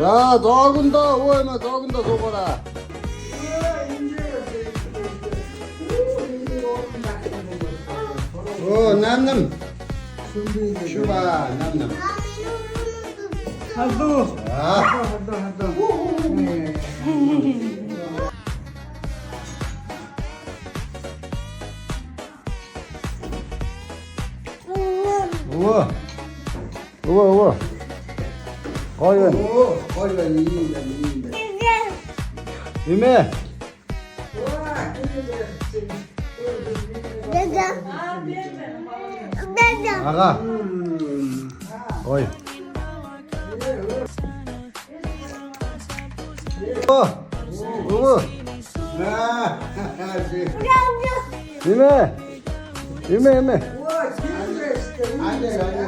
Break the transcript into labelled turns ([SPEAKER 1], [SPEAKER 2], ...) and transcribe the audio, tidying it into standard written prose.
[SPEAKER 1] 야, 작은다, 오해마, 작은다, 저거라. 남남. 슈바, 남남.
[SPEAKER 2] 하도
[SPEAKER 1] 아,
[SPEAKER 2] 하도 네.
[SPEAKER 1] 우와. 우와, 우와. 거연.
[SPEAKER 2] 오 거리가 이인다
[SPEAKER 1] 유매. 아가. 어이. 우와.
[SPEAKER 2] 아
[SPEAKER 1] 유매. 유매, 유매.
[SPEAKER 2] 우와 진짜
[SPEAKER 1] 안 돼, 안 돼.